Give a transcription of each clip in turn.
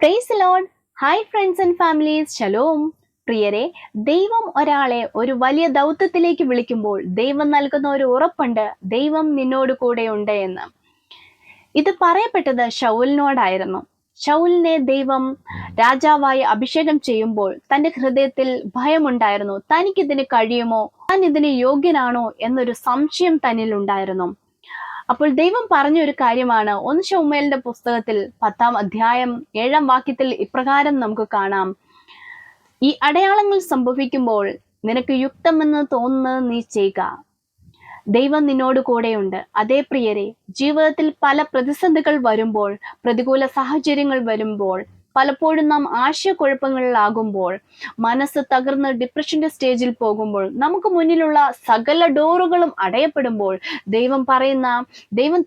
Price lord. Hi friends and families, shalom. പ്രിയരെ, ദൈവം ഒരാളെ ഒരു വലിയ ദൗത്യത്തിലേക്ക് വിളിക്കുമ്പോൾ ദൈവം നൽകുന്ന ഒരു ഉറപ്പുണ്ട്, ദൈവം നിന്നോട് കൂടെയുണ്ട് എന്ന്. ഇത് പറയപ്പെട്ടത് ശൗലിനോടായിരുന്നു. ശൗലിനെ ദൈവം രാജാവായി അഭിഷേകം ചെയ്യുമ്പോൾ തന്റെ ഹൃദയത്തിൽ ഭയമുണ്ടായിരുന്നു. തനിക്കിതിന് കഴിയുമോ, താൻ ഇതിന് യോഗ്യനാണോ എന്നൊരു സംശയം തന്നിൽ ഉണ്ടായിരുന്നു. അപ്പോൾ ദൈവം പറഞ്ഞൊരു കാര്യമാണ് 1 ശമൂവേലിന്റെ പുസ്തകത്തിൽ 10-ാം അധ്യായം 7-ാം വാക്യത്തിൽ ഇപ്രകാരം നമുക്ക് കാണാം: ഈ അടയാളങ്ങൾ സംഭവിക്കുമ്പോൾ നിനക്ക് യുക്തമെന്ന് തോന്നുന്നത് നീ ചെയ്യുക, ദൈവം നിന്നോട് കൂടെയുണ്ട്. അതേ പ്രിയരെ, ജീവിതത്തിൽ പല പ്രതിസന്ധികൾ വരുമ്പോൾ, പ്രതികൂല സാഹചര്യങ്ങൾ വരുമ്പോൾ, പലപ്പോഴും നാം ആശയക്കുഴപ്പങ്ങളിലാകുമ്പോൾ, മനസ്സ് തകർന്ന് ഡിപ്രഷന്റെ സ്റ്റേജിൽ പോകുമ്പോൾ, നമുക്ക് മുന്നിലുള്ള സകല ഡോറുകളും അടയപ്പെടുമ്പോൾ ദൈവം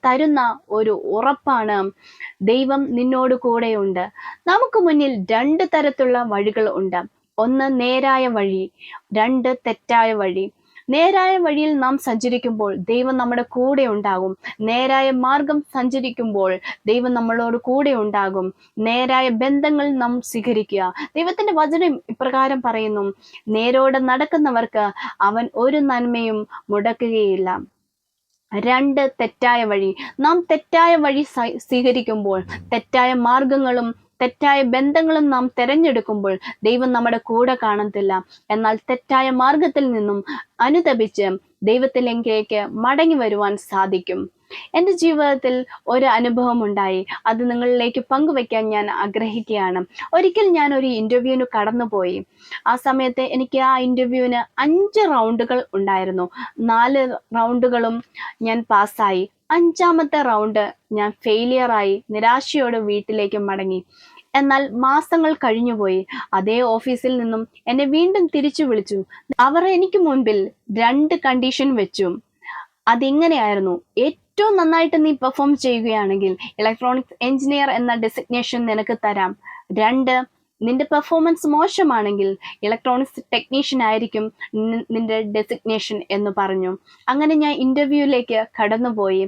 തരുന്ന ഒരു ഉറപ്പാണ്, ദൈവം നിന്നോട് കൂടെയുണ്ട്. നമുക്ക് മുന്നിൽ 2 തരത്തിലുള്ള വഴികൾ ഉണ്ട്. ഒന്ന് നേരായ വഴി, 2 തെറ്റായ വഴി. നേരായ വഴിയിൽ നാം സഞ്ചരിക്കുമ്പോൾ ദൈവം നമ്മുടെ കൂടെ ഉണ്ടാകും. നേരായ മാർഗം സഞ്ചരിക്കുമ്പോൾ ദൈവം നമ്മളോട് കൂടെ ഉണ്ടാകും. നേരായ ബന്ധങ്ങൾ നാം സ്വീകരിക്കുക. ദൈവത്തിന്റെ വചനം ഇപ്രകാരം പറയുന്നു: നേരോടെ നടക്കുന്നവർക്ക് അവൻ ഒരു നന്മയും മുടക്കുകയില്ല. 2 തെറ്റായ വഴി. നാം തെറ്റായ വഴി സ്വീകരിക്കുമ്പോൾ, തെറ്റായ മാർഗങ്ങളും തെറ്റായ ബന്ധങ്ങളും നാം തിരഞ്ഞെടുക്കുമ്പോൾ ദൈവം നമ്മുടെ കൂടെ കാണത്തില്ല. എന്നാൽ തെറ്റായ മാർഗത്തിൽ നിന്നും അനുതപിച്ച് ദൈവത്തിലേക്ക് മടങ്ങി വരുവാൻ സാധിക്കും. എൻ്റെ ജീവിതത്തിൽ ഒരു അനുഭവം ഉണ്ടായി. അത് നിങ്ങളിലേക്ക് പങ്കുവെക്കാൻ ഞാൻ ആഗ്രഹിക്കുകയാണ്. ഒരിക്കൽ ഞാൻ ഒരു ഇന്റർവ്യൂവിന് കടന്നുപോയി. ആ സമയത്ത് എനിക്ക് ആ ഇന്റർവ്യൂവിന് 5 റൗണ്ടുകൾ ഉണ്ടായിരുന്നു. 4 റൗണ്ടുകളും ഞാൻ പാസ്സായി. 5-ാമത്തെ റൗണ്ട് ഞാൻ ഫെയിലിയറായി നിരാശയോടെ വീട്ടിലേക്ക് മടങ്ങി. എന്നാൽ മാസങ്ങൾ കഴിഞ്ഞുപോയി. അതേ ഓഫീസിൽ നിന്നും എന്നെ വീണ്ടും തിരിച്ചു വിളിച്ചു. അവർ എനിക്ക് മുൻപിൽ 2 കണ്ടീഷൻ വെച്ചു. അതിങ്ങനെയായിരുന്നു: ഏറ്റവും നന്നായിട്ട് നീ പെർഫോം ചെയ്യുകയാണെങ്കിൽ ഇലക്ട്രോണിക്സ് എഞ്ചിനീയർ എന്ന ഡെസിഗ്നേഷൻ നിനക്ക് തരാം. 2, നിന്റെ പെർഫോമൻസ് മോശമാണെങ്കിൽ ഇലക്ട്രോണിക്സ് ടെക്നീഷ്യൻ ആയിരിക്കും നിന്റെ ഡെസിഗ്നേഷൻ എന്ന് പറഞ്ഞു. അങ്ങനെ ഞാൻ ഇന്റർവ്യൂവിലേക്ക് കടന്നുപോയി.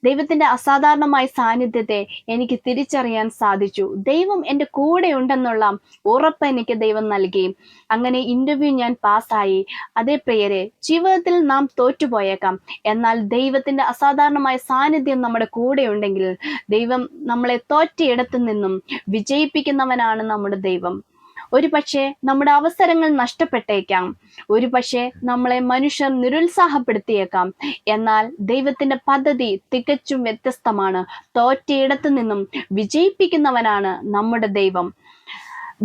ദൈവത്തിന്റെ അസാധാരണമായ സാന്നിധ്യത്തെ എനിക്ക് തിരിച്ചറിയാൻ സാധിച്ചു. ദൈവം എൻ്റെ കൂടെ ഉണ്ടെന്നുള്ള ഉറപ്പ് എനിക്ക് ദൈവം നൽകി. അങ്ങനെ ഇന്റർവ്യൂ ഞാൻ പാസ്സായി. അതേ പ്രിയരെ, ജീവിതത്തിൽ നാം തോറ്റുപോയേക്കാം. എന്നാൽ ദൈവത്തിന്റെ അസാധാരണമായ സാന്നിധ്യം നമ്മുടെ കൂടെ ഉണ്ടെങ്കിൽ ദൈവം നമ്മളെ തോറ്റയിടത്തു നിന്നും വിജയിപ്പിക്കുന്നവനാണ് നമ്മുടെ ദൈവം. ഒരു പക്ഷേ നമ്മുടെ അവസരങ്ങൾ നഷ്ടപ്പെട്ടേക്കാം. ഒരു പക്ഷേ നമ്മളെ മനുഷ്യർ നിരുത്സാഹപ്പെടുത്തിയേക്കാം. എന്നാൽ ദൈവത്തിന്റെ പദ്ധതി തികച്ചും വ്യത്യസ്തമാണ്. തോറ്റയിടത്തു നിന്നും വിജയിപ്പിക്കുന്നവനാണ് നമ്മുടെ ദൈവം.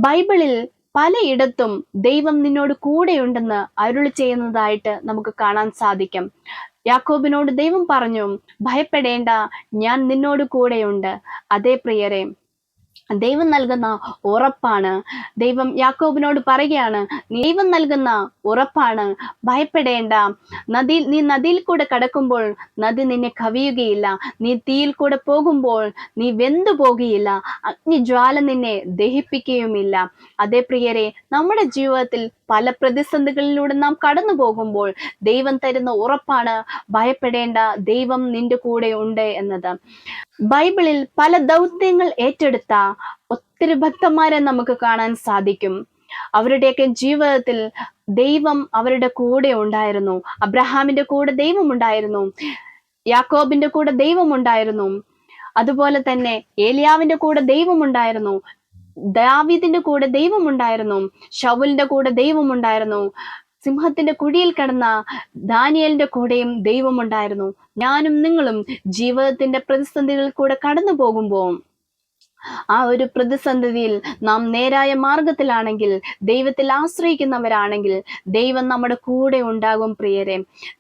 ബൈബിളിൽ പലയിടത്തും ദൈവം നിന്നോട് കൂടെയുണ്ടെന്ന് അരുളി ചെയ്യുന്നതായിട്ട് നമുക്ക് കാണാൻ സാധിക്കും. യാക്കോബിനോട് ദൈവം പറഞ്ഞു, ഭയപ്പെടേണ്ട, ഞാൻ നിന്നോട് കൂടെയുണ്ട്. അതേ പ്രിയരെ, ദൈവം നൽകുന്ന ഉറപ്പാണ്. ദൈവം യാക്കോബിനോട് പറയുകയാണ്, ദൈവം നൽകുന്ന ഉറപ്പാണ്, ഭയപ്പെടേണ്ട. നീ നദിയിൽ കൂടെ കടക്കുമ്പോൾ നദി നിന്നെ കവിയുകയില്ല. നീ തീയിൽ കൂടെ പോകുമ്പോൾ നീ വെന്തു പോകുകയില്ല. അഗ്നിജ്വാല നിന്നെ ദഹിപ്പിക്കുകയുമില്ല. അതേ പ്രിയരെ, നമ്മുടെ ജീവിതത്തിൽ പല പ്രതിസന്ധികളിലൂടെ നാം കടന്നു പോകുമ്പോൾ ദൈവം തരുന്ന ഉറപ്പാണ്, ഭയപ്പെടേണ്ട, ദൈവം നിന്റെ കൂടെ ഉണ്ട് എന്നത്. ബൈബിളിൽ പല ദൗത്യങ്ങൾ ഏറ്റെടുത്ത ഒത്തിരി ഭക്തന്മാരെ നമുക്ക് കാണാൻ സാധിക്കും. അവരുടെയൊക്കെ ജീവിതത്തിൽ ദൈവം അവരുടെ കൂടെ ഉണ്ടായിരുന്നു. അബ്രഹാമിന്റെ കൂടെ ദൈവം ഉണ്ടായിരുന്നു. യാക്കോബിന്റെ കൂടെ ദൈവം ഉണ്ടായിരുന്നു. അതുപോലെ തന്നെ ഏലിയാവിന്റെ കൂടെ ദൈവം ഉണ്ടായിരുന്നു. ദാവീദിന്റെ കൂടെ ദൈവം ഉണ്ടായിരുന്നു. ശൗലിന്റെ കൂടെ ദൈവം ഉണ്ടായിരുന്നു. സിംഹത്തിന്റെ കുഴിയിൽ കിടന്ന ദാനിയേലിന്റെ കൂടെയും ദൈവമുണ്ടായിരുന്നു. ഞാനും നിങ്ങളും ജീവിതത്തിന്റെ പ്രതിസന്ധികളിൽ കൂടെ കടന്നു പോകുമ്പോൾ, ആ ഒരു പ്രതിസന്ധിയിൽ നാം നേരായ മാർഗത്തിലാണെങ്കിൽ, ദൈവത്തിൽ ആശ്രയിക്കുന്നവരാണെങ്കിൽ ദൈവം നമ്മുടെ കൂടെ ഉണ്ടാകും. പ്രിയരെ,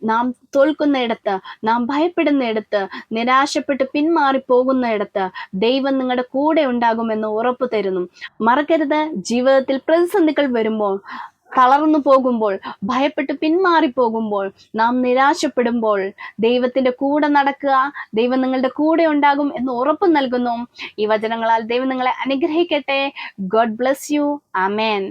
നാം തോൽക്കുന്നിടത്ത്, നാം ഭയപ്പെടുന്നിടത്ത്, നിരാശപ്പെട്ട് പിന്മാറി പോകുന്നിടത്ത് ദൈവം നിങ്ങളുടെ കൂടെ ഉണ്ടാകുമെന്ന് ഉറപ്പു തരുന്നു. മറക്കരുത്, ജീവിതത്തിൽ പ്രതിസന്ധികൾ വരുമ്പോൾ, തളർന്നു പോകുമ്പോൾ, ഭയപ്പെട്ട് പിന്മാറിപ്പോകുമ്പോൾ, നാം നിരാശപ്പെടുമ്പോൾ ദൈവത്തിന്റെ കൂടെ നടക്കുക. ദൈവം നിങ്ങളുടെ കൂടെ ഉണ്ടാകും എന്ന് ഉറപ്പ് നൽകുന്നു. ഈ വചനങ്ങളാൽ ദൈവം നിങ്ങളെ അനുഗ്രഹിക്കട്ടെ. God bless you. ആമേൻ.